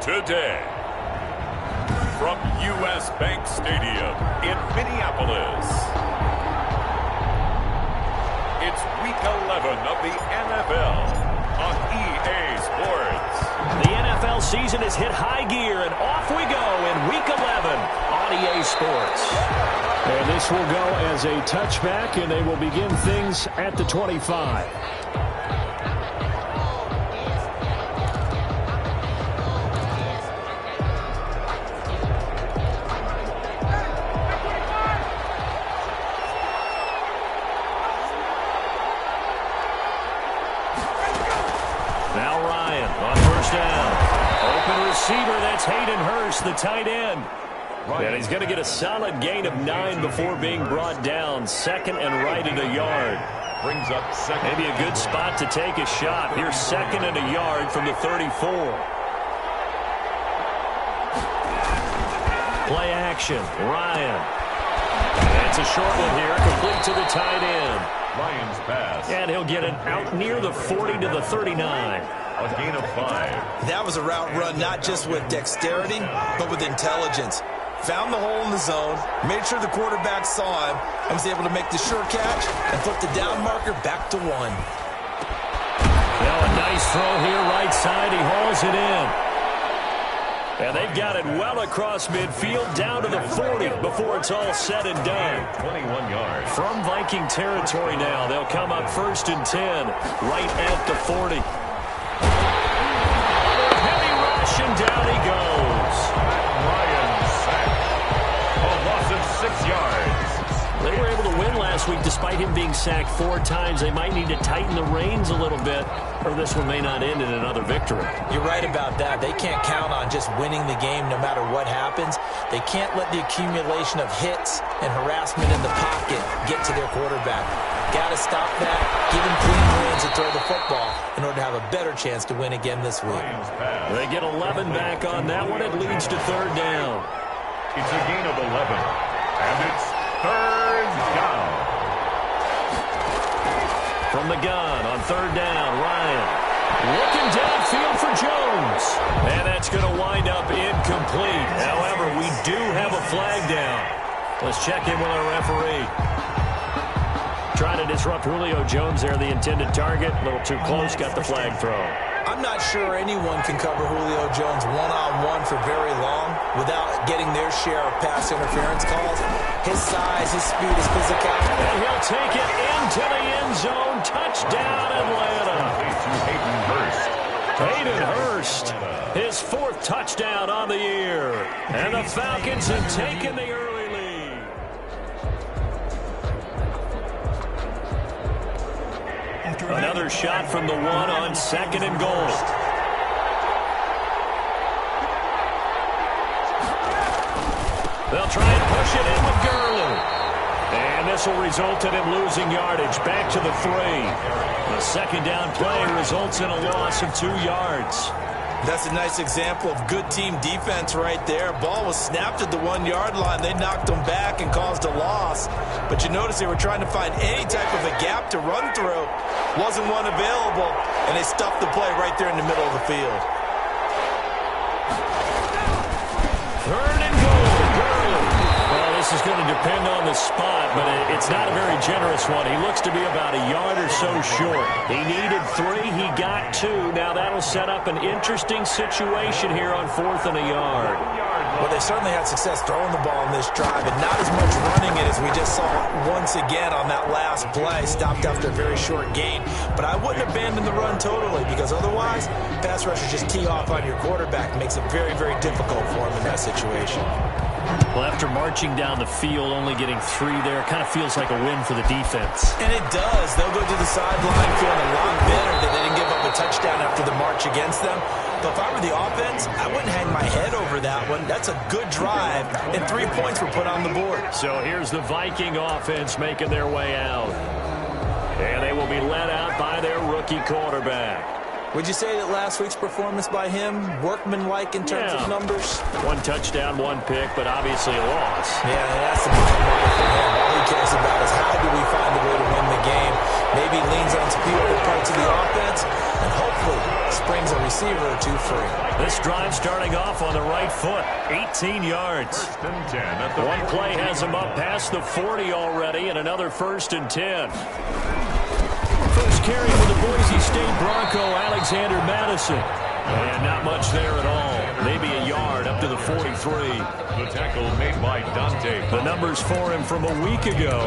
today. From U.S. Bank Stadium in Minneapolis, it's Week 11 of the NFL on EA Sports. The NFL season has hit high gear, and off we go in Week 11 on EA Sports. And this will go as a touchback, and they will begin things at the 25. That's Hayden Hurst, the tight end. And he's going to get a solid gain of 9 before being brought down. Second and right at a yard. Brings up second. Maybe a good spot to take a shot. Here's second and a yard from the 34. Play action. Ryan. That's a short one here. Complete to the tight end. Ryan's pass. And he'll get it out near the 40 to the 39. A gain of 5. That was a route run not just with dexterity, but with intelligence. Found the hole in the zone, made sure the quarterback saw him, and was able to make the sure catch and flip the down marker back to 1. Now a nice throw here, right side. He hauls it in. And they've got it well across midfield, down to the 40 before it's all said and done. 21 yards. From Viking territory now, they'll come up 1st and 10, right at the 40. And down he goes. Ryan sacked. A loss of 6 yards. They were able to win last week despite him being sacked 4 times. They might need to tighten the reins a little bit, or this one may not end in another victory. You're right about that. They can't count on just winning the game no matter what happens. They can't let the accumulation of hits and harassment in the pocket get to their quarterback. Got to stop that, give him clean hands to throw the football in order to have a better chance to win again this week. They get 11 back on that one. It leads to 3rd down. It's a gain of 11, and it's 3rd down. From the gun on 3rd down, Ryan looking downfield for Jones. And that's going to wind up incomplete. However, we do have a flag down. Let's check in with our referee. Trying to disrupt Julio Jones there, the intended target. A little too close, got the flag thrown. I'm not sure anyone can cover Julio Jones one-on-one for very long without getting their share of pass interference calls. His size, his speed, his physicality. And he'll take it into the end zone. Touchdown, Atlanta. Hayden Hurst, his 4th touchdown on the year. And the Falcons have taken the early lead. Another shot from the 1 on 2nd and goal. They'll try and push it in with Gurley. And this will result in him losing yardage back to the 3. The 2nd down play results in a loss of 2 yards. That's a nice example of good team defense right there. Ball was snapped at the 1-yard line. They knocked them back and caused a loss. But you notice they were trying to find any type of a gap to run through. Wasn't one available, and they stuffed the play right there in the middle of the field. 3rd and goal. Gurley. Well, this is going to depend on the spot, but it's not a very generous one. He looks to be about a yard or so short. He needed 3. He got 2. Now that'll set up an interesting situation here on 4th and a yard. Well, they certainly had success throwing the ball in this drive, and not as much running it as we just saw once again on that last play. Stopped after a very short gain. But I wouldn't abandon the run totally, because otherwise, pass rushers just tee off on your quarterback. It makes it very, very difficult for him in that situation. Well, after marching down the field, only getting 3 there, kind of feels like a win for the defense. And it does. They'll go to the sideline feeling a lot better that they didn't give up a touchdown after the march against them. But if I were the offense, I wouldn't hang my head over that one. That's a good drive, and 3 points were put on the board. So here's the Viking offense making their way out. And they will be led out by their rookie quarterback. Would you say that last week's performance by him, workmanlike in terms of numbers? 1 touchdown, 1 pick, but obviously a loss. Yeah, that's the bottom line for him. All he cares about is how do we find a way to win the game. Maybe leans on speed over parts of the offense and hopefully springs a receiver or two free. This drive starting off on the right foot, 18 yards. One play has him up past the 40 already, and another 1st and 10. First carry for the Boise State Bronco, Alexander Madison. And not much there at all. Maybe a yard up to the 43. The tackle made by Dante. The numbers for him from a week ago.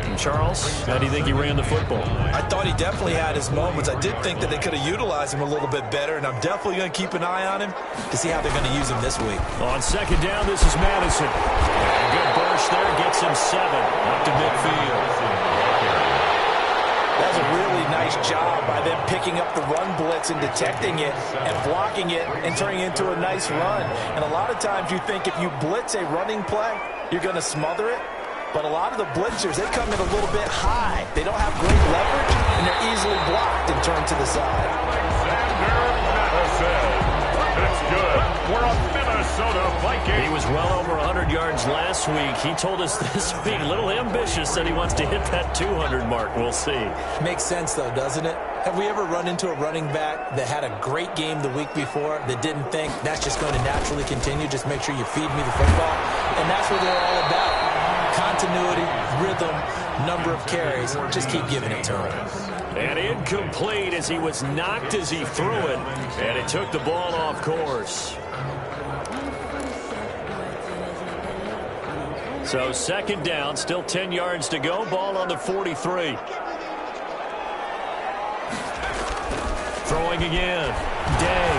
And Charles, how do you think he ran the football? I thought he definitely had his moments. I did think that they could have utilized him a little bit better, and I'm definitely going to keep an eye on him to see how they're going to use him this week. On 2nd down, this is Madison. A good burst there, gets him 7 up to midfield. That's a really nice job by them picking up the run blitz and detecting it and blocking it and turning it into a nice run. And a lot of times you think if you blitz a running play, you're going to smother it. But a lot of the blitzers, they come in a little bit high. They don't have great leverage, and they're easily blocked and turned to the side. That's good. We're a Minnesota Viking. He was well over 100 yards last week. He told us this week, a little ambitious, said he wants to hit that 200 mark. We'll see. Makes sense, though, doesn't it? Have we ever run into a running back that had a great game the week before that didn't think that's just going to naturally continue? Just make sure you feed me the football. And that's what they're all about. Continuity, rhythm, number of carries. Just keep giving it to him. And incomplete as he was knocked as he threw it. And it took the ball off course. So 2nd down, still 10 yards to go. Ball on the 43. Throwing again. Day.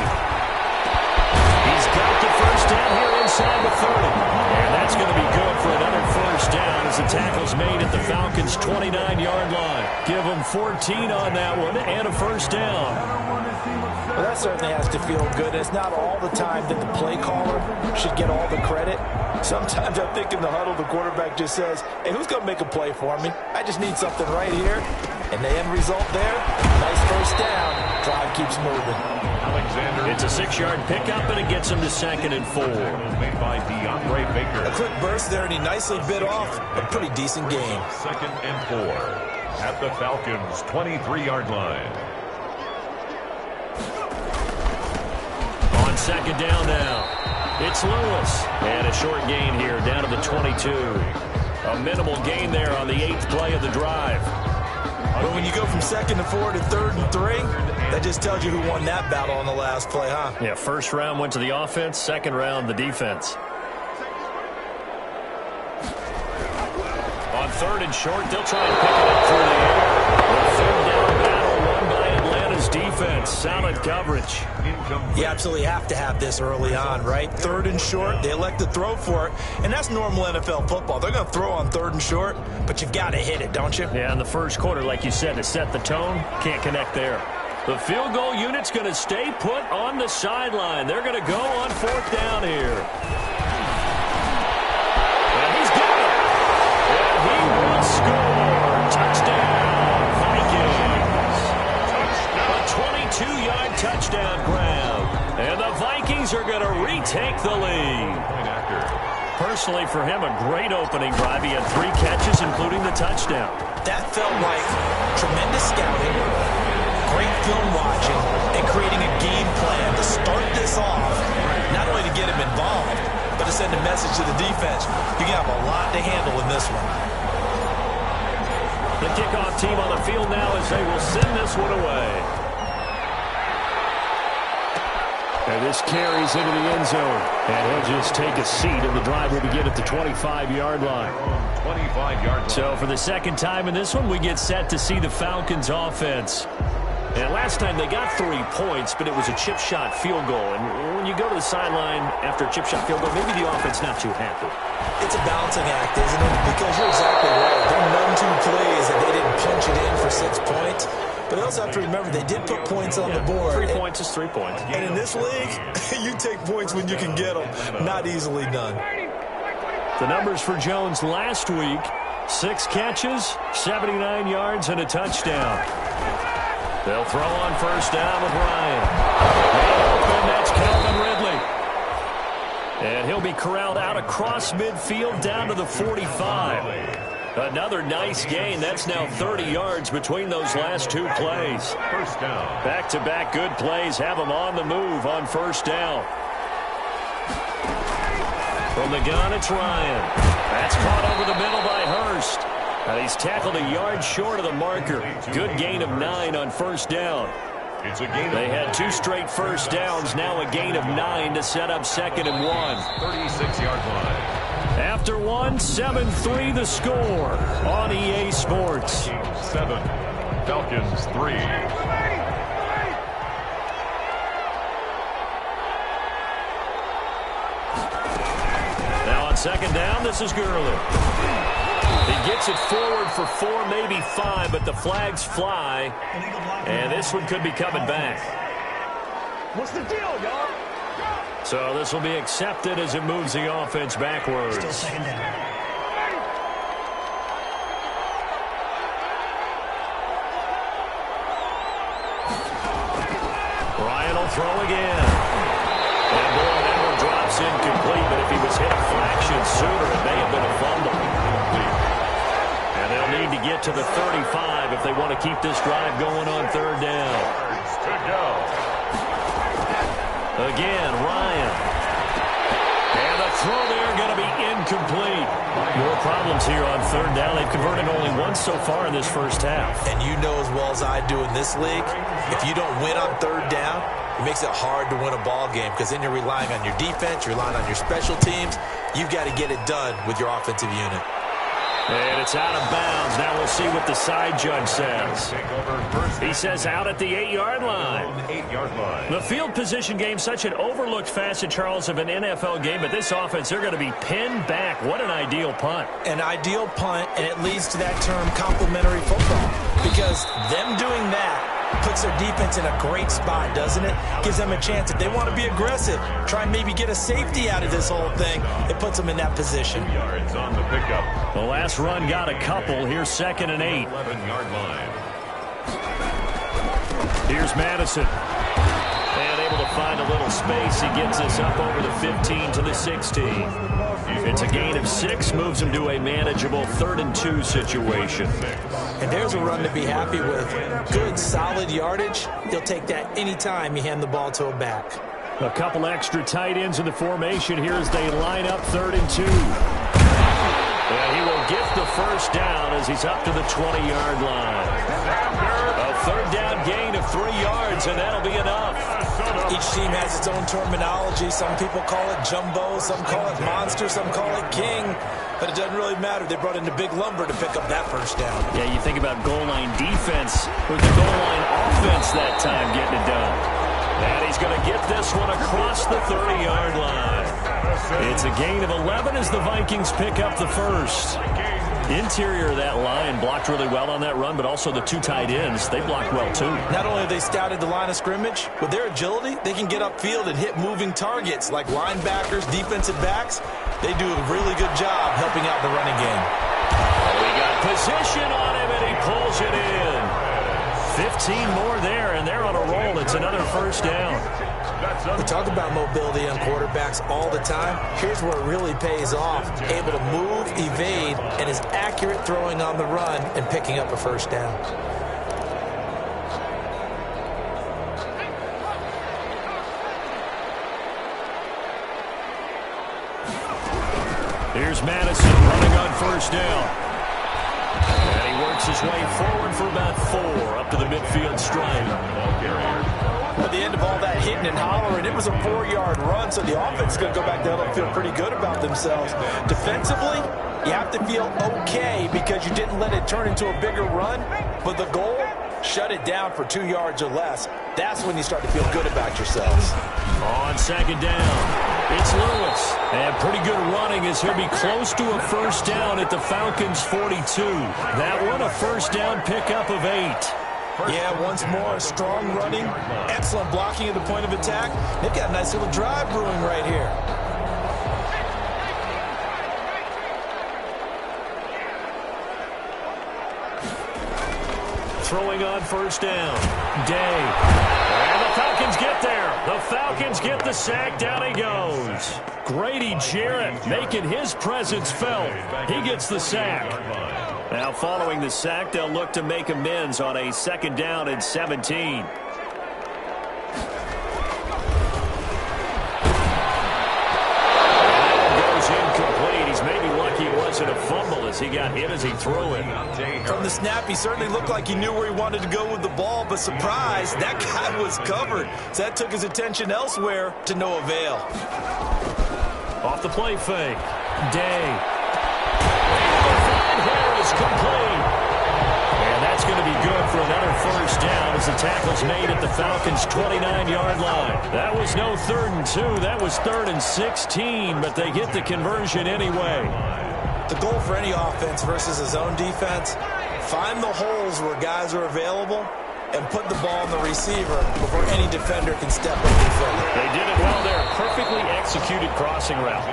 He's got the 1st down here inside the 30. And that's going to be good for another 1st down as the tackle's made at the Falcons' 29-yard line. Give them 14 on that one and a 1st down. Well, that certainly has to feel good. It's not all the time that the play caller should get all the credit. Sometimes I think in the huddle, the quarterback just says, hey, who's going to make a play for me? I just need something right here. And the end result there, nice 1st down. Drive keeps moving. Alexander. It's a 6-yard pickup, and it gets him to 2nd and 4. Made by DeAndre Baker. A quick burst there, and he nicely bit off a pretty decent game. 2nd and 4 at the Falcons' 23-yard line. On 2nd down now. It's Lewis. And a short gain here down to the 22. A minimal gain there on the 8th play of the drive. But when you go from 2nd and 4 to 3rd and 3, that just tells you who won that battle on the last play, huh? Yeah, 1st round went to the offense, 2nd round the defense. On 3rd and short, they'll try and pick it up through the air. The 3rd down battle won by Atlanta's defense. Solid coverage. You absolutely have to have this early on, right? 3rd and short, they elect to throw for it, and that's normal NFL football. They're going to throw on 3rd and short, but you've got to hit it, don't you? Yeah, in the 1st quarter, like you said, to set the tone, can't connect there. The field goal unit's going to stay put on the sideline. They're going to go on 4th down here. And he's got it. And he will score. Touchdown, Vikings. A 22-yard touchdown grab. And the Vikings are going to retake the lead. Personally, for him, a great opening drive. He had 3 catches, including the touchdown. That felt like tremendous scouting, great film watching, and creating a game plan to start this off, not only to get him involved, but to send a message to the defense. You have a lot to handle in this one. The kickoff team on the field now as they will send this one away. And this carries into the end zone. And he'll just take a seat, and the drive will begin at the 25-yard line. 25-yard line. So for the 2nd time in this one, we get set to see the Falcons offense. And last time they got 3 points, but it was a chip shot field goal. And when you go to the sideline after a chip shot field goal, maybe the offense not too happy. It's a balancing act, isn't it? Because you're exactly right. There are none too plays that they didn't punch it in for 6 points. But you also have to remember they did put points on the board. 3 points is 3 points. And in this league, you take points when you can get them. Not easily done. The numbers for Jones last week, 6 catches, 79 yards, and a touchdown. They'll throw on 1st down with Ryan. And that's Calvin Ridley. And he'll be corralled out across midfield down to the 45. Another nice gain. That's now 30 yards between those last two plays. First down. Back-to-back good plays have them on the move on first down. From the gun, it's Ryan. That's caught over the middle by Hurst. And he's tackled a yard short of the marker. Good gain of 9 on first down. It's a gain. They had 2 straight first downs. Now a gain of 9 to set up 2nd and 1. 36-yard line. After 1, 7-3 the score on EA Sports. 7, Falcons 3. Now on 2nd down, this is Gurley. He gets it forward for 4, maybe 5, but the flags fly, and this one could be coming back. What's the deal, y'all? So this will be accepted as it moves the offense backwards. Still 2nd down. Ryan will throw again. And boy, that one drops incomplete, but if he was hit a fraction sooner, it may have been a fumble. And they'll need to get to the 35 if they want to keep this drive going on 3rd down. To go. Again, Ryan. And the throw there going to be incomplete. More problems here on 3rd down. They've converted only once so far in this first half. And you know as well as I do in this league, if you don't win on 3rd down, it makes it hard to win a ball game because then you're relying on your defense, you're relying on your special teams. You've got to get it done with your offensive unit. And it's out of bounds. Now we'll see what the side judge says. He says out at the 8-yard line. 8-yard line. The field position game, such an overlooked facet, Charles, of an NFL game. But this offense, they're going to be pinned back. What an ideal punt. An ideal punt, and it leads to that term complementary football. Because them doing that puts their defense in a great spot, doesn't it? Gives them a chance. If they want to be aggressive, try and maybe get a safety out of this whole thing, it puts them in that position. 2 yards on the pickup. The last run got a couple. Here's 2nd and 8. 11-yard line. Here's Madison. And able to find a little space. He gets us up over the 15 to the 16. It's a gain of 6, moves him to a manageable 3rd and 2 situation. And there's a run to be happy with. Good, solid yardage. He'll take that anytime you hand the ball to a back. A couple extra tight ends in the formation here as they line up 3rd and 2. And he will get the first down as he's up to the 20-yard line. A 3rd down gain of 3 yards, and that'll be enough. Each team has its own terminology. Some people call it jumbo, some call it monster, some call it king. But it doesn't really matter. They brought in the big lumber to pick up that first down. Yeah, you think about goal line defense with the goal line offense that time getting it done. And he's going to get this one across the 30-yard line. It's a gain of 11 as the Vikings pick up the first. Interior of that line blocked really well on that run, but also the 2 tight ends, they blocked well too. Not only have they scouted the line of scrimmage, with their agility, they can get upfield and hit moving targets like linebackers, defensive backs. They do a really good job helping out the running game. We got position on him, and he pulls it in. 15 more there, and they're on a roll. It's another first down. We talk about mobility on quarterbacks all the time. Here's where it really pays off. Able to move, evade, and is accurate throwing on the run and picking up a first down. Here's Madison running on first down. And he works his way forward for about 4 up to the midfield stripe. At the end of all that hitting and hollering, it was a 4-yard run, so the offense is going to go back there and feel pretty good about themselves. Defensively, you have to feel okay because you didn't let it turn into a bigger run, but the goal, shut it down for 2 yards or less. That's when you start to feel good about yourselves. On 2nd down, it's Lewis. And pretty good running as he'll be close to a first down at the Falcons' 42. That one a first down pickup of 8. Yeah, once more, strong running, excellent blocking at the point of attack. They've got a nice little drive brewing right here. Throwing on first down, Day. And the Falcons get there. The Falcons get the sack. Down he goes. Grady Jarrett making his presence felt. He gets the sack. Now following the sack, they'll look to make amends on a 2nd down and 17. A fumble as he got hit as he threw it. From the snap, he certainly looked like he knew where he wanted to go with the ball, but surprise, that guy was covered. So that took his attention elsewhere to no avail. Off the play fake. Day. Harris complete. And that's going to be good for another 1st down as the tackle's made at the Falcons' 29-yard line. That was no 3rd and 2. That was 3rd and 16, but they get the conversion anyway. The goal for any offense versus his own defense, find the holes where guys are available and put the ball on the receiver before any defender can step up and fill it. They did it well there. Perfectly executed crossing route.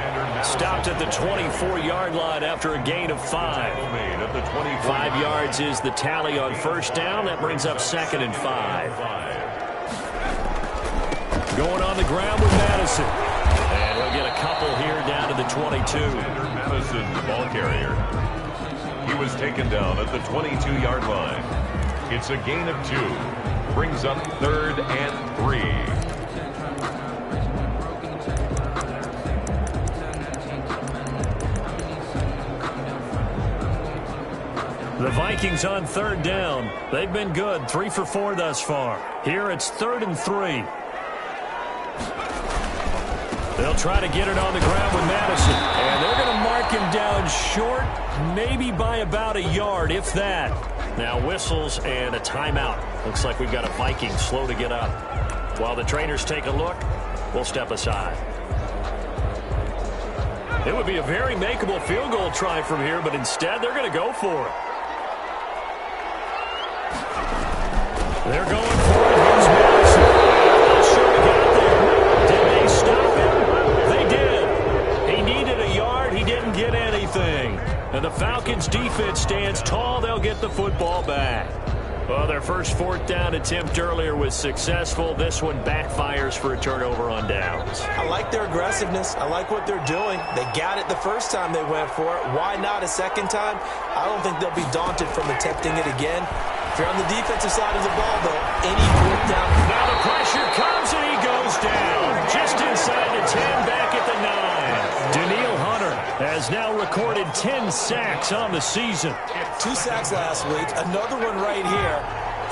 Stopped at the 24-yard line after a gain of 5. 5 yards is the tally on 1st down. That brings up 2nd and 5. Going on the ground with Madison. And he'll get a couple here down to the 22. Madison, the ball carrier. He was taken down at the 22-yard line. It's a gain of 2. Brings up 3rd and 3. The Vikings on 3rd down. They've been good. 3 for 4 thus far. Here it's 3rd and 3. They'll try to get it on the ground with Madison. And they're going to mark him down short, maybe by about a yard, if that. Now whistles and a timeout. Looks like we've got a Viking slow to get up. While the trainers take a look, we'll step aside. It would be a very makeable field goal try from here, but instead they're going to go for it. They're going for it. Here's Madison. Not sure he got there. Did they stop him? They did. He needed a yard. He didn't get anything. And the Falcons' defense stands tall. They'll get the football back. Well, their first 4th down attempt earlier was successful. This one backfires for a turnover on downs. I like their aggressiveness. I like what they're doing. They got it the first time they went for it. Why not a second time? I don't think they'll be daunted from attempting it again. If you're on the defensive side of the ball, though, any 4th down. Now the pressure comes and he goes down. Just inside the 10, back at the 9. Daniil Hunter has now recorded 10 sacks on the season. 2 sacks last week, another one right here.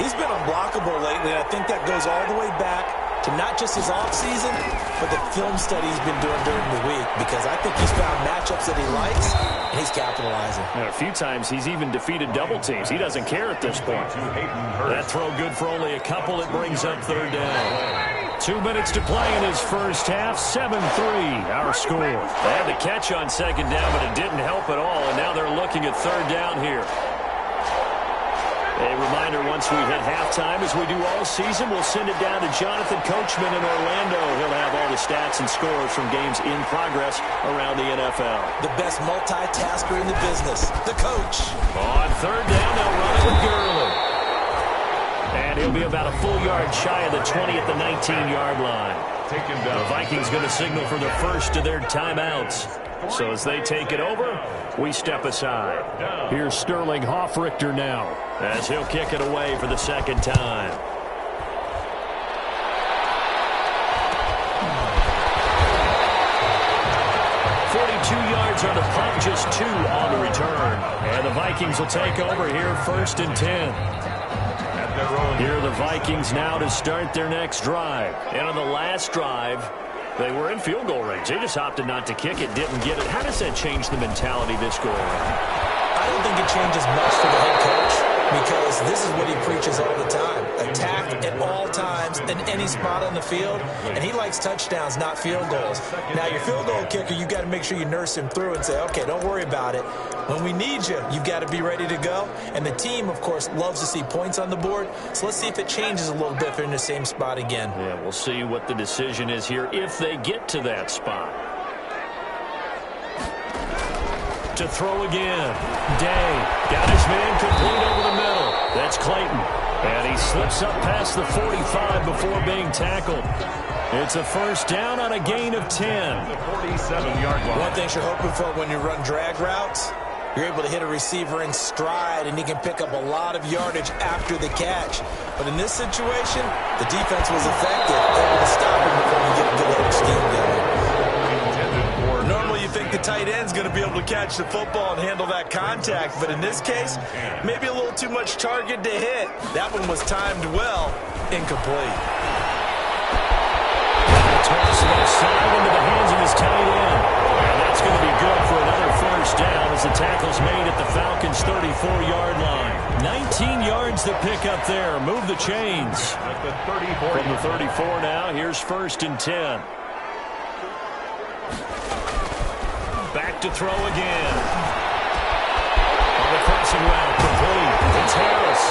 He's been unblockable lately, and I think that goes all the way back to not just his offseason, but the film study he's been doing during the week, because I think he's found matchups that he likes, and he's capitalizing. A few times he's even defeated double teams. He doesn't care at this point. That throw good for only a couple. It brings up 3rd down. 2 minutes to play in his first half. 7-3, our score. They had the catch on 2nd down, but it didn't help at all, and now they're looking at 3rd down here. A reminder, once we hit halftime, as we do all season, we'll send it down to Jonathan Coachman in Orlando. He'll have all the stats and scores from games in progress around the NFL. The best multitasker in the business, the coach. On 3rd down, they'll run it with Gurley. And he'll be about a full yard shy of the 20 at the 19-yard line. The Vikings going to signal for the first of their timeouts. So as they take it over, we step aside. Here's Sterling Hoffrichter now, as he'll kick it away for the 2nd time. Yards on the punt, just 2 on the return. And the Vikings will take over here, 1st and 10. Here are the Vikings now to start their next drive. And on the last drive, they were in field goal range. They just opted not to kick it, didn't get it. How does that change the mentality this go around? I don't think it changes much for the head coach, because this is what he preaches all the time. Attack at all times in any spot on the field, and he likes touchdowns, not field goals. Now, your field goal kicker, you got to make sure you nurse him through and say, okay, don't worry about it. When we need you, you've got to be ready to go. And the team, of course, loves to see points on the board, so let's see if it changes a little bit if they're in the same spot again. Yeah, we'll see what the decision is here if they get to that spot. To throw again. Day got his man complete over the middle. That's Clayton. And he slips up past the 45 before being tackled. It's a 1st down on a gain of 10. The 47-yard line. One thing you're hoping for when you run drag routes You're able to hit a receiver in stride, and he can pick up a lot of yardage after the catch. But in this situation, the defense was effective, able to stop him before he get a good little scheme going. Normally you think the tight end's going to be able to catch the football and handle that contact, but in this case, maybe a little too much target to hit. That one was timed well, incomplete. Toss it outside into the hands of his tight end. And that's going to be good for another first down as the tackle's made at the Falcons' 34-yard line. 19 yards to pick up there. Move the chains. From the 34 now, here's 1st and 10. Back to throw again. On the crossing route, complete. It's Harris.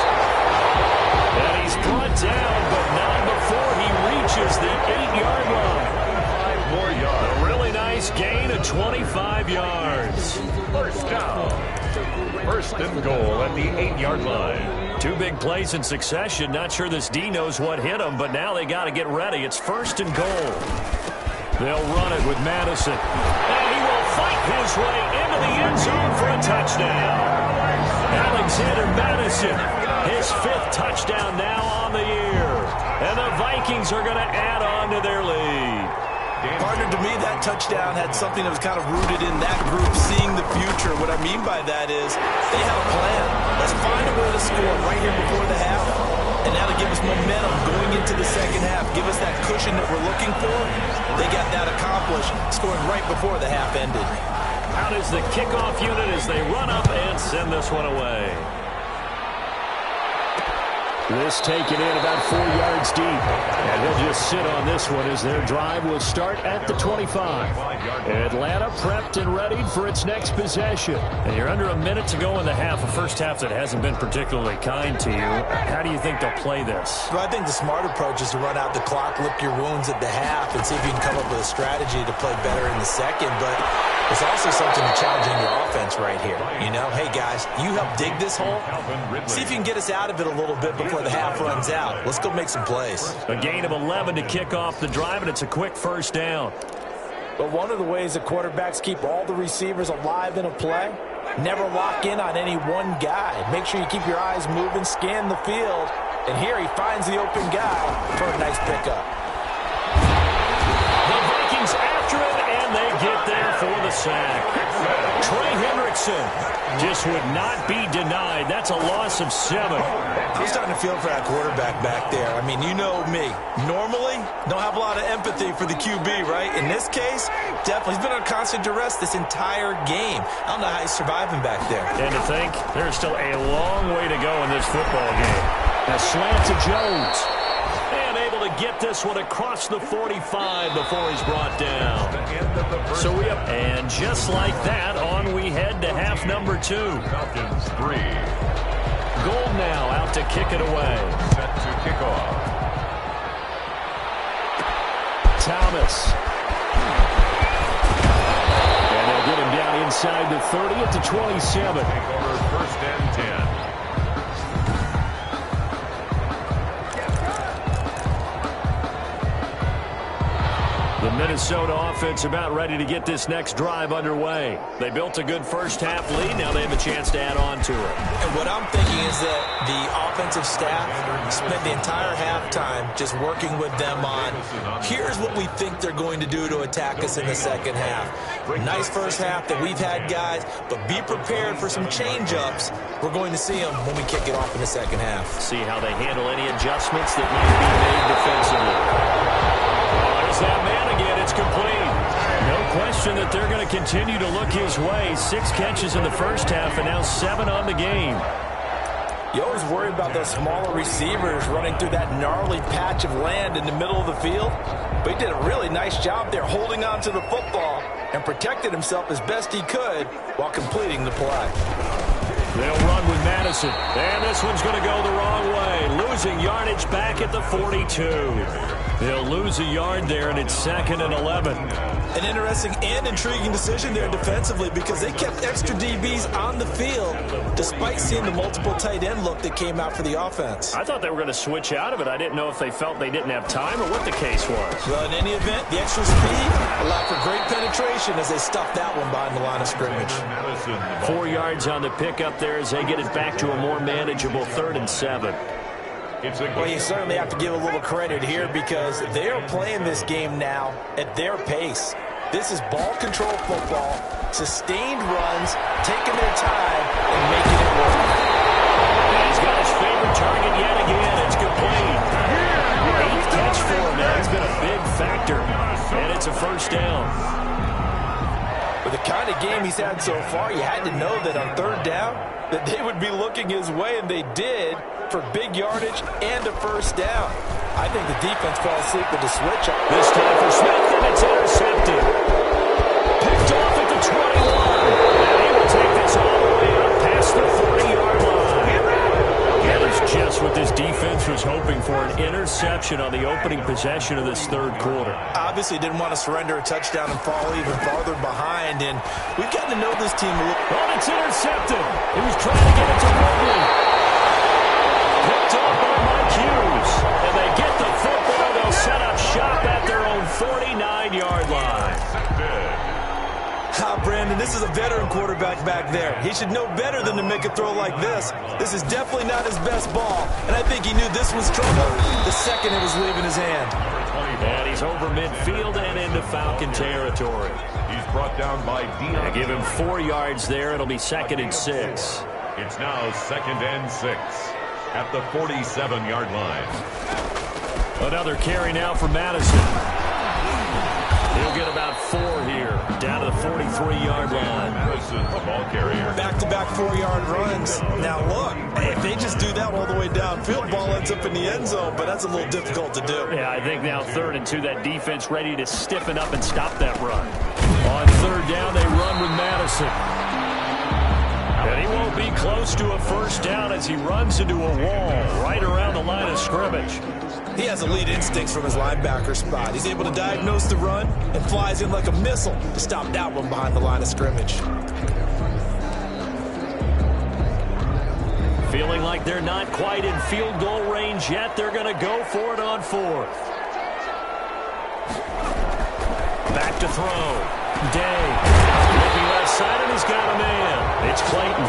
And he's brought down, but not before he reaches the 8-yard line. 5 more yards. A really nice gain of 25 yards. First down. 1st and goal at the 8-yard line. 2 big plays in succession. Not sure this D knows what hit him, but now they got to get ready. It's 1st and goal. They'll run it with Madison. And he will fight his way into the end zone for a touchdown. Alexander Madison, his 5th touchdown now on the year. And the Vikings are going to add on to their lead. Partner, to me, that touchdown had something that was kind of rooted in that group seeing the future. What I mean by that is they had a plan. Let's find a way to score right here before the half. And now to give us momentum going into the second half, give us that cushion that we're looking for. They got that accomplished, scoring right before the half ended. Out is the kickoff unit as they run up and send this one away. This taken in about 4 yards deep. And he'll just sit on this one as their drive will start at the 25. Atlanta prepped and ready for its next possession. And you're under a minute to go in the half, a first half that hasn't been particularly kind to you. How do you think they'll play this? Well, I think the smart approach is to run out the clock, lick your wounds at the half, and see if you can come up with a strategy to play better in the second. But it's also something to challenge in your offense right here. You know, hey, guys, you help dig this hole. See if you can get us out of it a little bit before the half runs out. Let's go make some plays. A gain of 11 to kick off the drive, and it's a quick first down. But one of the ways that quarterbacks keep all the receivers alive in a play, never lock in on any one guy. Make sure you keep your eyes moving, scan the field. And here he finds the open guy for a nice pickup. The Vikings after it, and they get there for the sack. Trey Hendrickson just would not be denied. That's a loss of 7. I'm starting to feel for that quarterback back there. I mean, you know me. Normally, don't have a lot of empathy for the QB, right? In this case, definitely. He's been under constant duress this entire game. I don't know how he's surviving back there. And to think, there's still a long way to go in this football game. A slant to Jones. And able to get this one across the 45 before he's brought down. So we have, and just like that, on we head to half number 2. Falcons 3. Gold now out to kick it away. Set to kick off. Thomas. And they'll get him down inside the 30 at the 27. Take over 1st and 10. The Minnesota offense about ready to get this next drive underway. They built a good first half lead. Now they have a chance to add on to it. And what I'm thinking is that the offensive staff spent the entire halftime just working with them on, here's what we think they're going to do to attack us in the second half. Nice first half that we've had, guys, but be prepared for some change-ups. We're going to see them when we kick it off in the second half. See how they handle any adjustments that need to be made defensively. There's that man again. It's complete. No question that they're going to continue to look his way. 6 catches in the first half and now 7 on the game. You always worry about those smaller receivers running through that gnarly patch of land in the middle of the field. But he did a really nice job there holding on to the football and protected himself as best he could while completing the play. They'll run with Madison. And this one's going to go the wrong way. Losing yardage back at the 42. They'll lose a yard there, and it's 2nd and 11. An interesting and intriguing decision there defensively because they kept extra DBs on the field despite seeing the multiple tight end look that came out for the offense. I thought they were going to switch out of it. I didn't know if they felt they didn't have time or what the case was. Well, in any event, the extra speed allowed for great penetration as they stuffed that one behind the line of scrimmage. 4 yards on the pickup there as they get it back to a more manageable 3rd and 7. Well, you certainly have to give a little credit here because they are playing this game now at their pace. This is ball control football, sustained runs, taking their time, and making it work. And he's got his favorite target yet again. It's complete. 8th catch for him now. It's been a big factor, and it's a 1st down. With the kind of game he's had so far, you had to know that on 3rd down that they would be looking his way, and they did, for big yardage and a 1st down. I think the defense fell asleep with the switch up. This time for Smith, and it's intercepted. Picked off at the 21. And he will take this all the way up past the 40-yard line. That is just what this defense was hoping for, an interception on the opening possession of this 3rd quarter. Obviously didn't want to surrender a touchdown and fall even farther behind, and we've gotten to know this team a little. Oh, it's intercepted. He was trying to get it to Woodley. Picked up by Mike Hughes. And they get the football. They'll set up shop at their own 49-yard line. Brandon, this is a veteran quarterback back there. He should know better than to make a throw like this. This is definitely not his best ball, and I think he knew this was trouble the second it was leaving his hand. And he's over midfield and into Falcon territory. He's brought down by Dion. Give him 4 yards there. It'll be 2nd and 6. It's now 2nd and 6 at the 47-yard line. Another carry now for Madison. He'll get about 4 here, down to the 43-yard line. Madison, the ball carrier. Back-to-back 4-yard runs. Now look, if they just do that all the way downfield, ball ends up in the end zone, but that's a little difficult to do. Yeah, I think now 3rd and 2, that defense ready to stiffen up and stop that run. On 3rd down, they run with Madison. And he won't be close to a 1st down as he runs into a wall right around the line of scrimmage. He has elite instincts from his linebacker spot. He's able to diagnose the run and flies in like a missile to stop that one behind the line of scrimmage. Feeling like they're not quite in field goal range yet. They're going to go for it on 4th. Back to throw. Day. Looking left side, and he's got a man. It's Clayton.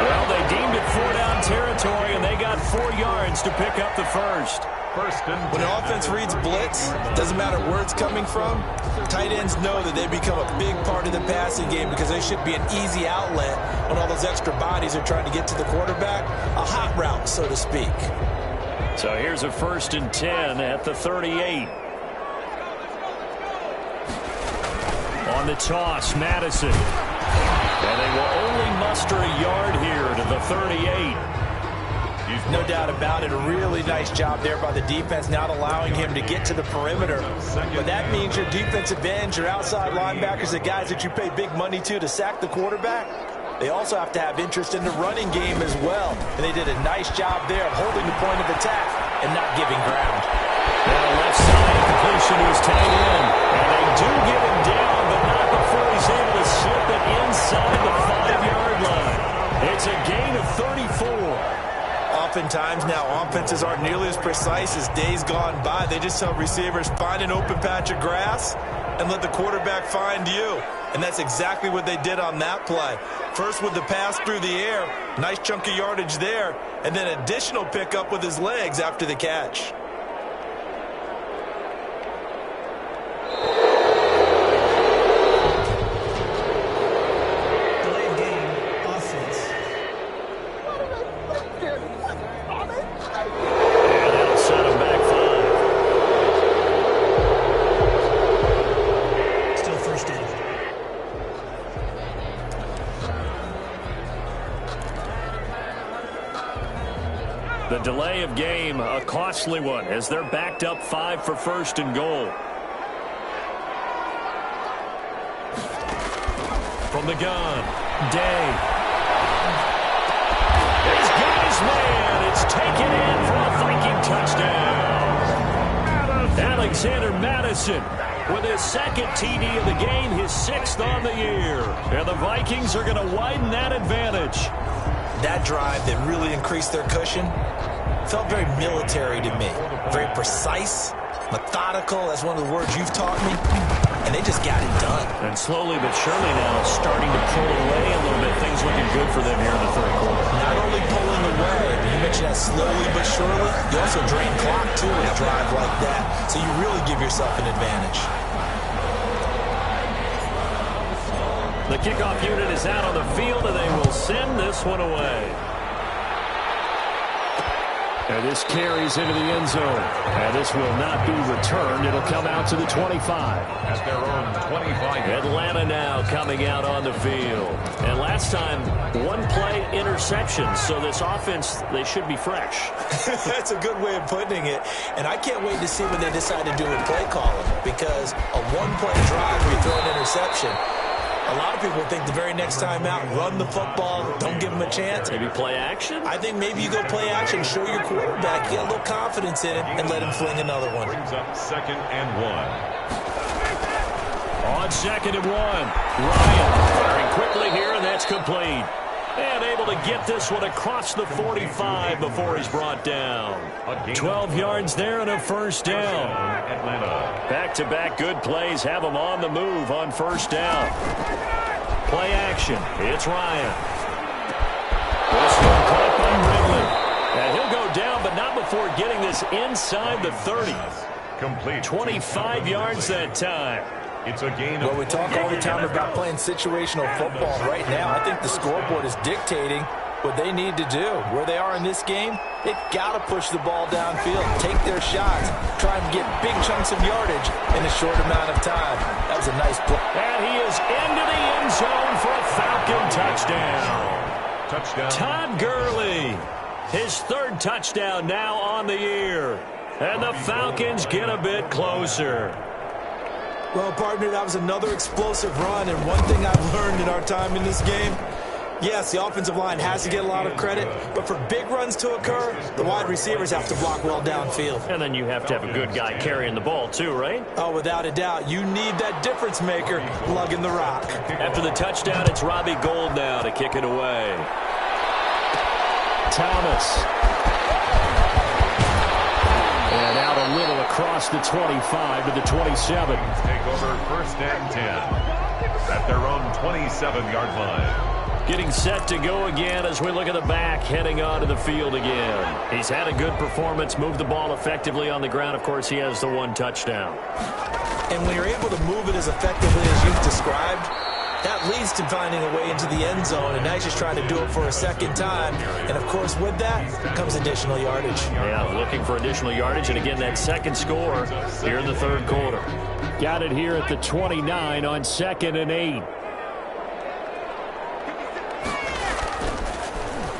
Well, they deemed it 4-down territory, and they got 4 yards to pick up the 1st. When an offense reads blitz, doesn't matter where it's coming from, tight ends know that they become a big part of the passing game because they should be an easy outlet when all those extra bodies are trying to get to the quarterback. A hot route, so to speak. So here's a 1st and 10 at the 38. On the toss, Madison. And they will only muster a yard here to the 38. No doubt about it. A really nice job there by the defense, not allowing him to get to the perimeter. But that means your defensive ends, your outside linebackers, the guys that you pay big money to sack the quarterback, they also have to have interest in the running game as well. And they did a nice job there of holding the point of attack and not giving ground. Now left side, completion to his tight end. And they do get him down, but not before he's able to slip it inside the 5-yard line. It's a gain of 34. Oftentimes now offenses aren't nearly as precise as days gone by. They just tell receivers, find an open patch of grass and let the quarterback find you. And that's exactly what they did on that play. First with the pass through the air, nice chunk of yardage there, and then additional pickup with his legs after the catch. The delay of game, a costly one, as they're backed up 5 for 1st and goal. From the gun, Day. his man. It's taken in for a Viking touchdown. Alexander Madison with his second TD of the game, his 6th on the year. And the Vikings are going to widen that advantage. That drive that really increased their cushion felt very military to me. Very precise, methodical. That's one of the words you've taught me. And they just got it done. And slowly but surely now starting to pull away a little bit. Things looking good for them here in the third quarter. Not only pulling away, but you mentioned that slowly but surely. You also drain clock, too, in a drive like that. So you really give yourself an advantage. The kickoff unit is out on the field, and they will send this one away. And this carries into the end zone. And this will not be returned. It'll come out to the 25. At their own 25. Atlanta now coming out on the field. And last time, one play interception. So this offense, they should be fresh. That's a good way of putting it. And I can't wait to see what they decide to do with play calling. Because a one-play drive where you throw an interception, a lot of people think the very next time out, run the football, don't give them a chance. Maybe play action? I think maybe you go play action, show your quarterback, get a little confidence in him, and let him fling another one. Brings up 2nd and 1. On 2nd and 1, Ryan firing quickly here, and that's complete. And able to get this one across the 45 before he's brought down. 12 yards there and a first down. Atlanta. Back-to-back good plays have him on the move on first down. Play action. It's Ryan. This one caught by Ridley. And he'll go down, but not before getting this inside the 30. Complete. 25 yards that time. It's a gain of... Well, we talk all the time about playing situational football. Right now, I think the scoreboard is dictating what they need to do. Where they are in this game, they've got to push the ball downfield, take their shots, try and get big chunks of yardage in a short amount of time. That was a nice play. And he is into the end zone for a Falcon touchdown. Touchdown. Todd Gurley, his 3rd touchdown now on the year. And the Falcons get a bit closer. Well, partner, that was another explosive run, and one thing I've learned in our time in this game, yes, the offensive line has to get a lot of credit, but for big runs to occur, the wide receivers have to block well downfield. And then you have to have a good guy carrying the ball too, right? Oh, without a doubt. You need that difference maker lugging the rock. After the touchdown, it's Robbie Gould now to kick it away. Thomas. And out a little across the 25 to the 27. Take over 1st and 10. At their own 27-yard line. Getting set to go again as we look at the back heading onto the field again. He's had a good performance, moved the ball effectively on the ground. Of course, he has the 1 touchdown. And when you're able to move it as effectively as you've described, that leads to finding a way into the end zone, and now he's just trying to do it for a 2nd time. And, of course, with that comes additional yardage. Yeah, looking for additional yardage, and again, that 2nd score here in the 3rd quarter. Got it here at the 29 on 2nd and 8.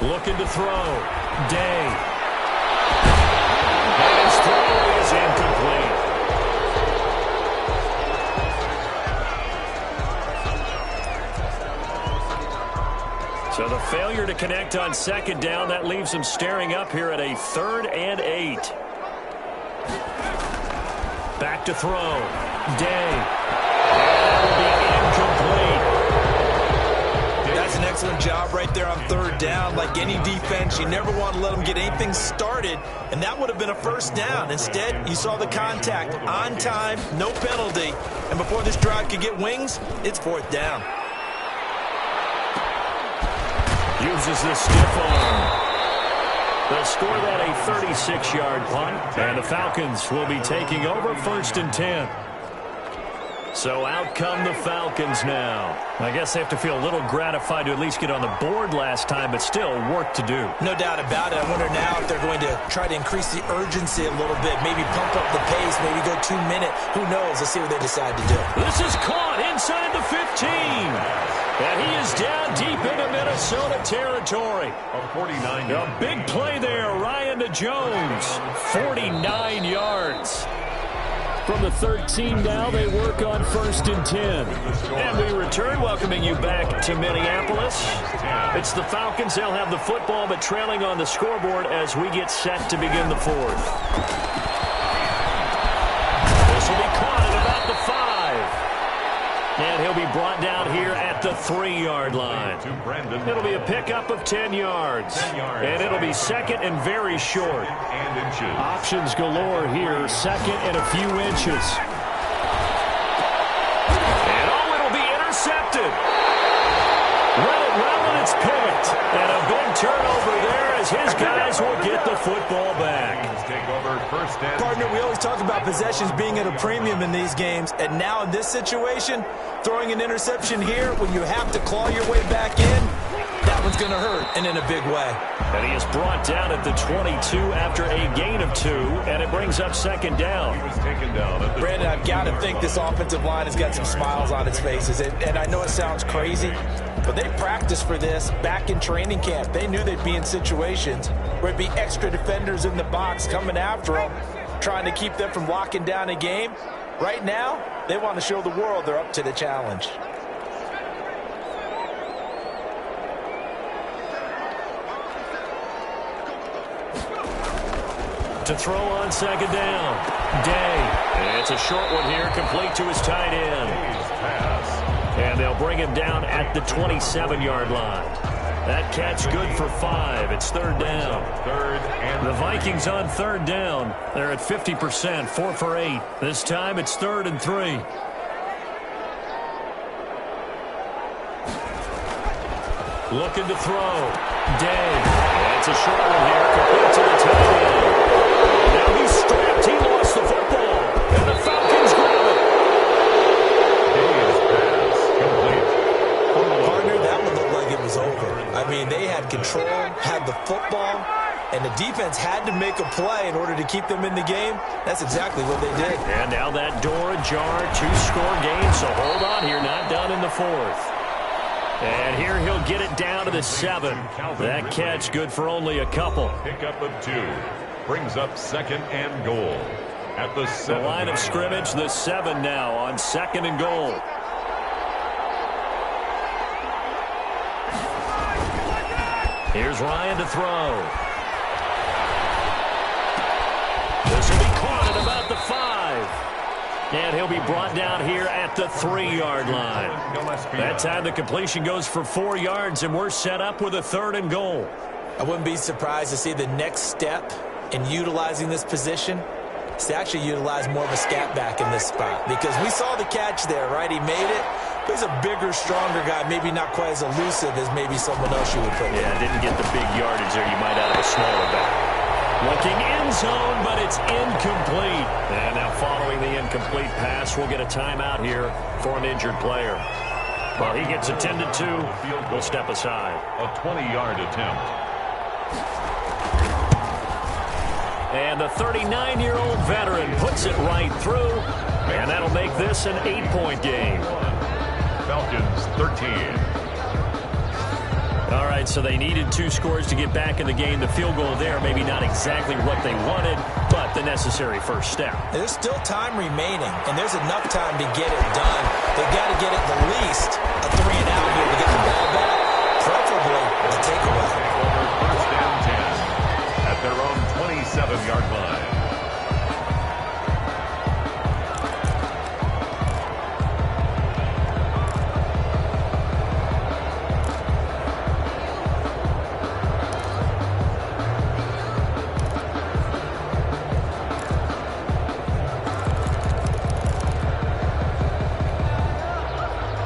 Looking to throw. Day. And his throw is incomplete. So the failure to connect on 2nd down, that leaves him staring up here at a 3rd and 8. Back to throw. Day. And that will be incomplete. That's an excellent job right there on 3rd down. Like any defense, you never want to let them get anything started, and that would have been a 1st down. Instead, you saw the contact on time, no penalty, and before this drive could get wings, it's 4th down. Uses the stiff arm. They'll score that a 36-yard punt, and the Falcons will be taking over 1st and 10. So out come the Falcons now. I guess they have to feel a little gratified to at least get on the board last time, but still work to do. No doubt about it. I wonder now if they're going to try to increase the urgency a little bit, maybe pump up the pace, maybe go 2-minute. Who knows? Let's see what they decide to do. This is caught inside the 15. And he is down deep into Minnesota territory. A 49. A big play there, Ryan to Jones. 49 yards. From the 13 now, they work on 1st and 10. And we return, welcoming you back to Minneapolis. It's the Falcons. They'll have the football, but trailing on the scoreboard as we get set to begin the 4th. This will be caught at about the 5. And he'll be brought down here at the 3-yard line. It'll be a pickup of 10 yards. And it'll be second and very short. Options galore here, second and a few inches. And it'll be intercepted. Well, and it's picked. And a big turnover there as his guys will get the football back. Partner, we always talk about possessions being at a premium in these games, and now in this situation, throwing an interception here when you have to claw your way back in, that one's going to hurt, and in a big way. And he is brought down at the 22 after a gain of 2, and it brings up 2nd down. Brandon, I've got to think this offensive line has got some smiles on its faces, and I know it sounds crazy, but they practiced for this back in training camp. They knew they'd be in situations where it'd be extra defenders in the box coming after them, trying to keep them from locking down a game. Right now, they want to show the world they're up to the challenge. To throw on 2nd down, Day. It's a short one here, complete to his tight end. And they'll bring him down at the 27-yard line. That catch good for 5. It's 3rd down. The Vikings on 3rd down. They're at 50%, 4 for 8. This time it's 3rd and 3. Looking to throw. Day. That's a short one here, complete to the tight end. Now he's strapped. He lost the football. And the Falcons grab it. Partner, that one looked like it was over. I mean, they had control, had the football, and the defense had to make a play in order to keep them in the game. That's exactly what they did. And now that door ajar, 2-score game, so hold on here, not done in the 4th. And here he'll get it down to the 7. That catch good for only a couple. Pickup of 2 brings up 2nd and goal at the 7. The line of scrimmage, the 7 now on 2nd and goal. Here's Ryan to throw. This will be caught at about the 5. And he'll be brought down here at the 3-yard line. That time the completion goes for 4 yards, and we're set up with a 3rd and goal. I wouldn't be surprised to see the next step in utilizing this position is to actually utilize more of a scat back in this spot. Because we saw the catch there, right? He made it. But he's a bigger, stronger guy, maybe not quite as elusive as maybe someone else you would put in. Yeah, didn't get the big yardage there you might out of a smaller back. Looking end zone, but it's incomplete. And now following the incomplete pass, we'll get a timeout here for an injured player. While he gets attended to, we'll step aside. A 20-yard attempt. And the 39-year-old veteran puts it right through. And that'll make this an 8-point game. Falcons 13. All right, so they needed 2 scores to get back in the game. The field goal there, maybe not exactly what they wanted, but the necessary first step. There's still time remaining, and there's enough time to get it done. They've got to get at the least a 3 and out here to get the ball back, preferably a takeaway. First and 10 at their own 27-yard line.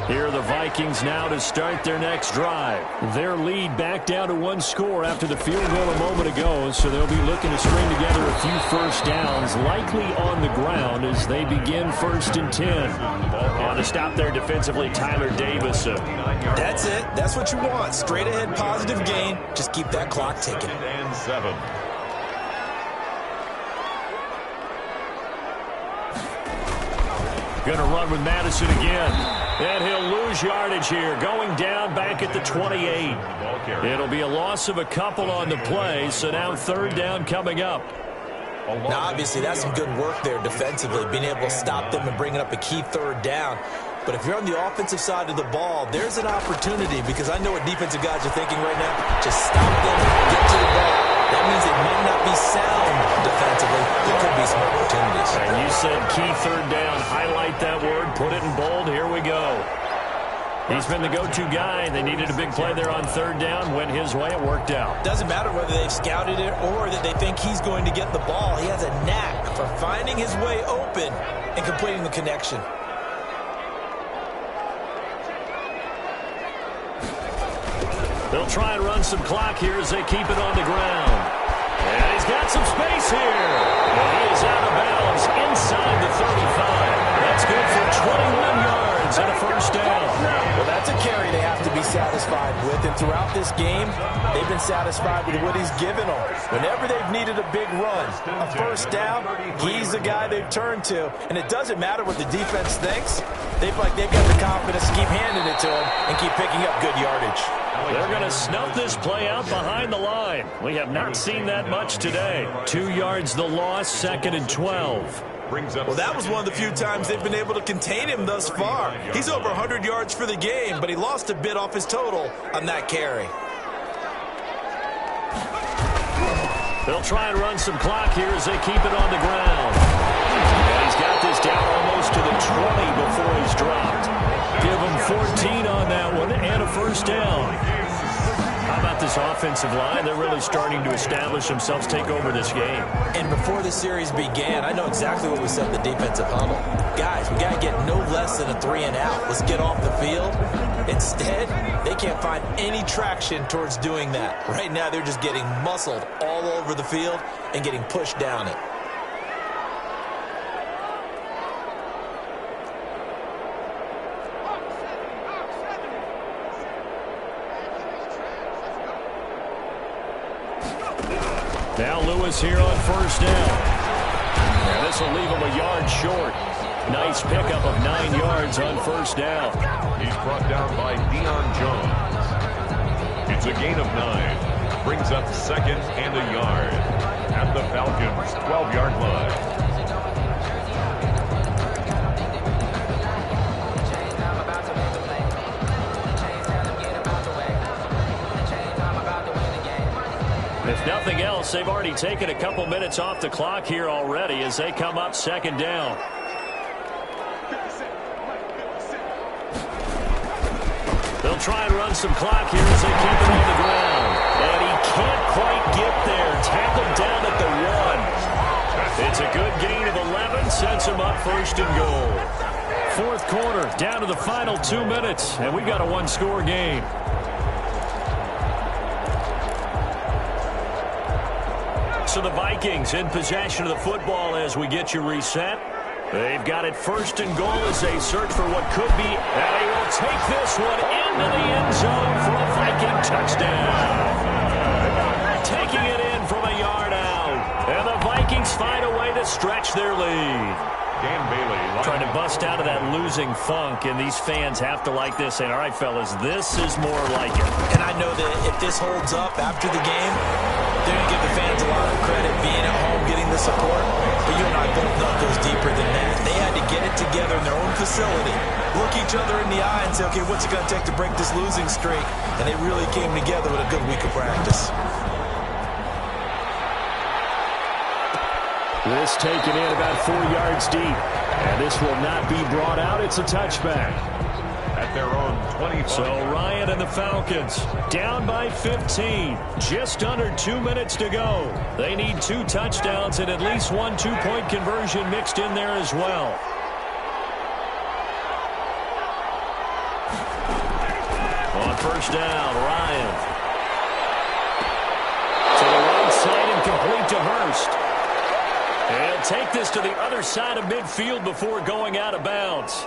Here are the Vikings now to start their next drive. Their lead back down to 1 score after the field goal a moment ago, so they'll be looking to string together a few first downs, likely on the ground as they begin 1st and 10. On to stop there defensively, Tyler Davis. That's it. That's what you want. Straight ahead positive gain. Just keep that clock ticking. And 7. Going to run with Madison again. And he'll lose yardage here, going down back at the 28. It'll be a loss of a couple on the play, so now 3rd down coming up. Now, obviously, that's some good work there defensively, being able to stop them and bringing up a key third down. But if you're on the offensive side of the ball, there's an opportunity, because I know what defensive guys are thinking right now. Just stop them, get to the ball. That means it might not be sound defensively. There could be some opportunities. And you said key third down. Highlight that word. Put it in bold. Here we go. He's been the go-to guy. They needed a big play there on third down. Went his way. It worked out. Doesn't matter whether they've scouted it or that they think he's going to get the ball. He has a knack for finding his way open and completing the connection. They'll try and run some clock here as they keep it on the ground. And he's got some space here. And he is out of bounds inside the 35. That's good for 21 yards and a first down. Well, that's a carry they have to be satisfied with. And throughout this game, they've been satisfied with what he's given them. Whenever they've needed a big run, a first down, he's the guy they've turned to. And it doesn't matter what the defense thinks. They've got the confidence to keep handing it to him and keep picking up good yardage. They're going to snuff this play out behind the line. We have not seen that much today. 2 yards the loss, 2nd and 12. Well, that was one of the few times they've been able to contain him thus far. He's over 100 yards for the game, but he lost a bit off his total on that carry. They'll try and run some clock here as they keep it on the ground. And he's got this down almost to the 20 before he's dropped. Give him 14 on that one and a first down. How about this offensive line? They're really starting to establish themselves, take over this game. And before the series began, I know exactly what we said in the defensive huddle. Guys, we got to get no less than a 3-and-out. Let's get off the field. Instead, they can't find any traction towards doing that. Right now, they're just getting muscled all over the field and getting pushed down it. Now Lewis here on first down. And this will leave him a yard short. Nice pickup of 9 yards on first down. He's brought down by Deion Jones. It's a gain of 9. Brings up 2nd and a yard at the Falcons' 12-yard line. If nothing else, they've already taken a couple minutes off the clock here already as they come up 2nd down. They'll try and run some clock here as they keep it on the ground. And he can't quite get there. Tackled down at the 1. It's a good gain of 11. Sets him up 1st and goal. 4th quarter, down to the final 2 minutes. And we've got a 1-score game. So the Vikings in possession of the football as we get you reset. They've got it 1st and goal as they search for what could be. And he will take this one into the end zone for a Viking touchdown. Taking it in from a yard out. And the Vikings find a way to stretch their lead. Dan Bailey trying to bust out of that losing funk, and these fans have to like this, saying, all right, fellas, this is more like it. And I know that if this holds up after the game, they're going to give the fans a lot of credit being at home, getting the support. But you and I both know it goes deeper than that. They had to get it together in their own facility, look each other in the eye and say, okay, what's it going to take to break this losing streak? And they really came together with a good week of practice. This taken in about 4 yards deep. And this will not be brought out. It's a touchback. At their own 25. So Ryan and the Falcons down by 15. Just under 2 minutes to go. They need 2 touchdowns and at least 1 two-point conversion mixed in there as well. On first down, Ryan. To the right side and complete to Hurst. And he'll take this to the other side of midfield before going out of bounds.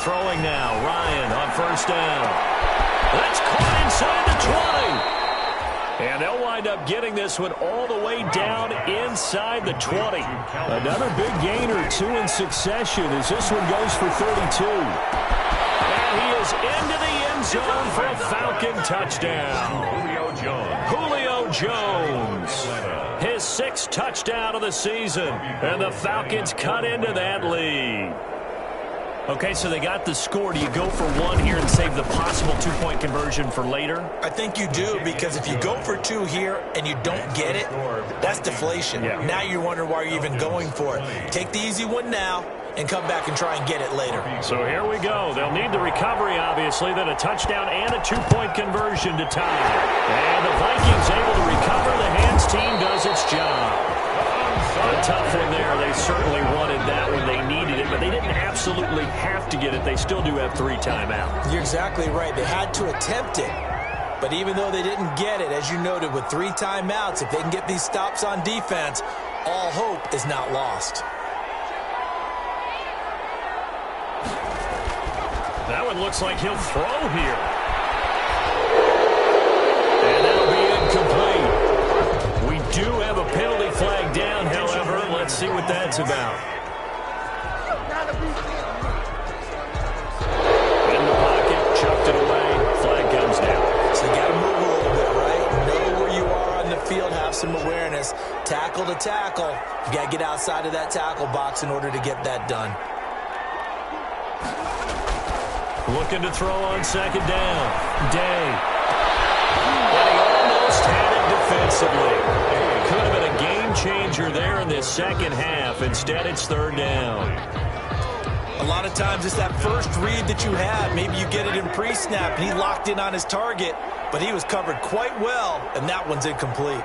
Throwing now, Ryan on first down. That's caught inside the 20. And they'll wind up getting this one all the way down inside the 20. Another big gain or 2 in succession as this one goes for 32. And And he is into the end zone for a Falcon touchdown. Julio Jones. His 6th touchdown of the season. And the Falcons cut into that lead. Okay, so they got the score. Do you go for one here and save the possible 2-point conversion for later? I think you do, because if you go for 2 here and you don't get it, that's deflation. Yeah. Now you're wondering why you're even going for it. Take the easy one now and come back and try and get it later. So here we go. They'll need the recovery, obviously, then a touchdown and a 2-point conversion to tie. And the Vikings able to recover. The hands team does its job. A tough one there. They certainly wanted that one. They needed it, but they didn't absolutely have to get it. They still do have 3 timeouts. You're exactly right. They had to attempt it. But even though they didn't get it, as you noted, with 3 timeouts, if they can get these stops on defense, all hope is not lost. That one looks like he'll throw here. And that'll be incomplete. We do have a penalty flag down, however. Let's see what that's about. In the pocket, chucked it away. Flag comes down. So you got to move a little bit, right? Know where you are on the field, have some awareness. Tackle to tackle. You got to get outside of that tackle box in order to get that done. Looking to throw on 2nd down. Day. And he almost had it defensively. Could have been a game changer there in this second half. Instead, it's 3rd down. A lot of times it's that first read that you have. Maybe you get it in pre-snap, and he locked in on his target, but he was covered quite well, and that one's incomplete.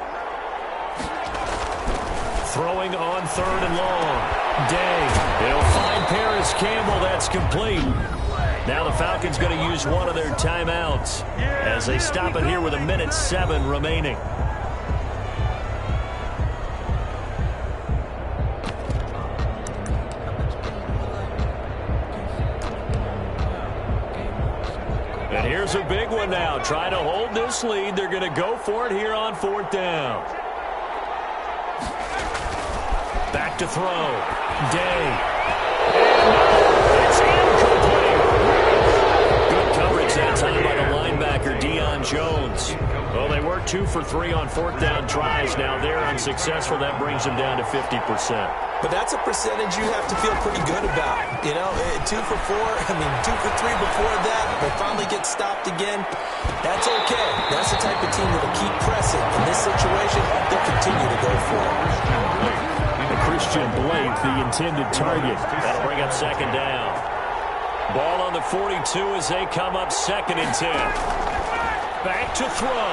Throwing on 3rd and long. Day. He'll find Paris Campbell. That's complete. Now the Falcons going to use one of their timeouts as they stop it here with 1:07 remaining. And here's a big one now. Trying to hold this lead. They're going to go for it here on 4th down. Back to throw. Day. And it's incomplete. Good coverage that time by the linebacker, Deion Jones. Well, they were 2 for 3 on 4th down tries. Now they're unsuccessful. That brings them down to 50%. But that's a percentage you have to feel pretty good about. You know, 2 for 4, 2 for 3 before that. They finally get stopped again. That's okay. That's the type of team that'll keep pressing. In this situation, they'll continue to go for it. Christian Blake, the intended target. That'll bring up 2nd down. Ball on the 42 as they come up 2nd and 10. Back to throw.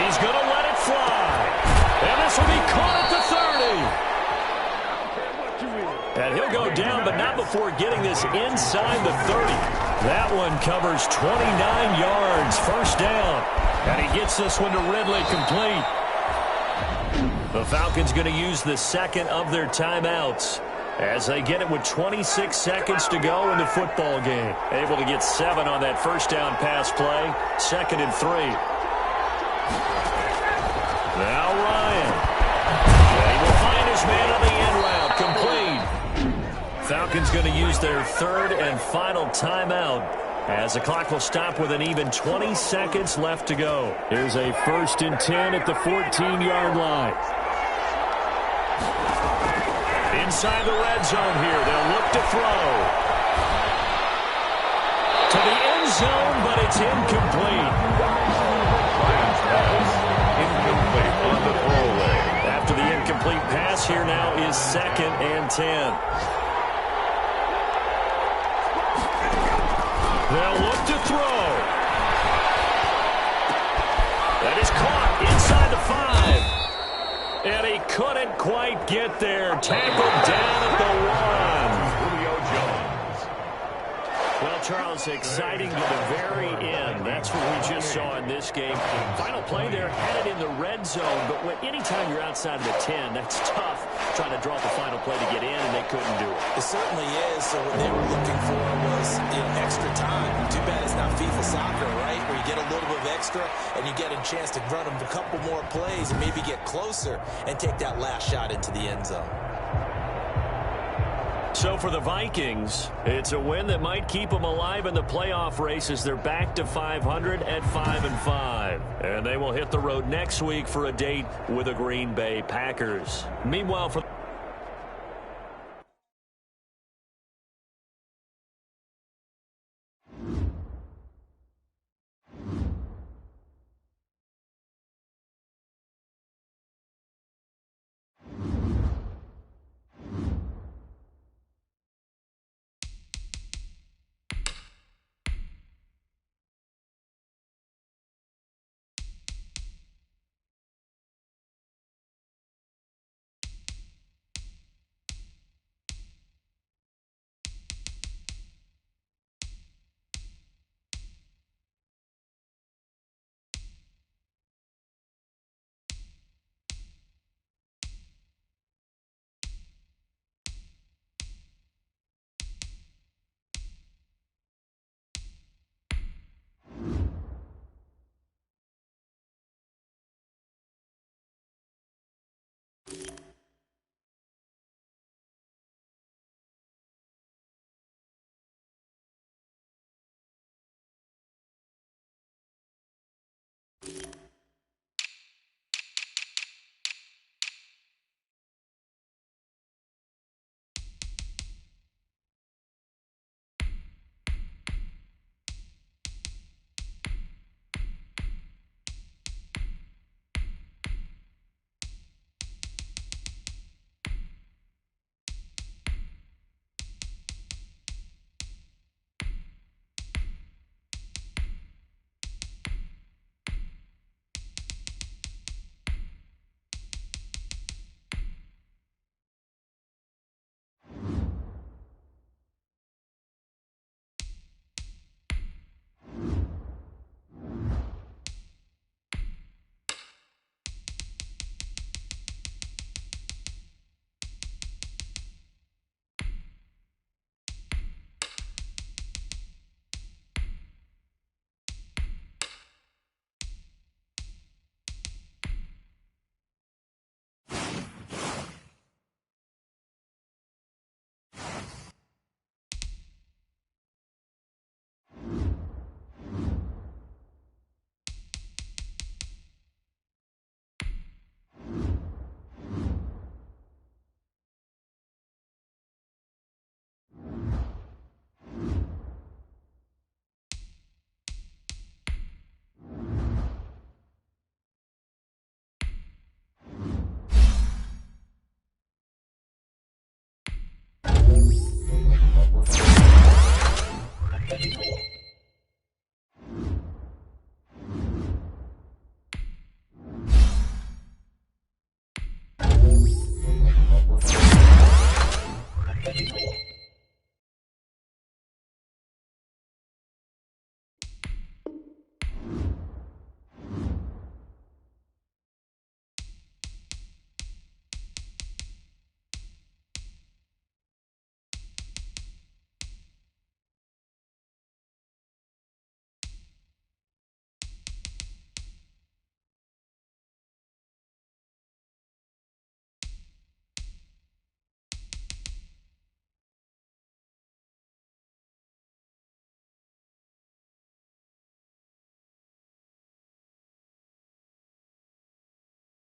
He's going to let it fly. And this will be caught at the 30. And he'll go down, but not before getting this inside the 30. That one covers 29 yards. 1st down. And he gets this one to Ridley complete. The Falcons going to use the 2nd of their timeouts as they get it with 26 seconds to go in the football game. Able to get 7 on that 1st down pass play. 2nd and 3. Now Ryan. And he will find his man on the end route. Complete. Falcons going to use their 3rd and final timeout as the clock will stop with an even 20 seconds left to go. Here's a 1st and 10 at the 14-yard line. Inside the red zone here. They'll look to throw. To the end zone, but it's incomplete. Incomplete on the throwaway. After the incomplete pass, here now is 2nd and 10. They'll look to throw. That is caught inside the 5. And he couldn't quite get there. Tackled down at the 1. Julio Jones. Well, Charles, exciting to the very end. That's what we just saw in this game. Final play there, had it in the red zone. But anytime you're outside of the 10, that's tough. Trying to draw up a final play to get in, and they couldn't do it. It certainly is. So what they were looking for was extra time. Too bad it's not FIFA soccer, right? Where you get a little bit of extra and you get a chance to run them a couple more plays and maybe get closer and take that last shot into the end zone. So for the Vikings, it's a win that might keep them alive in the playoff race as they're back to 500 at 5-5. And they will hit the road next week for a date with the Green Bay Packers. Meanwhile, for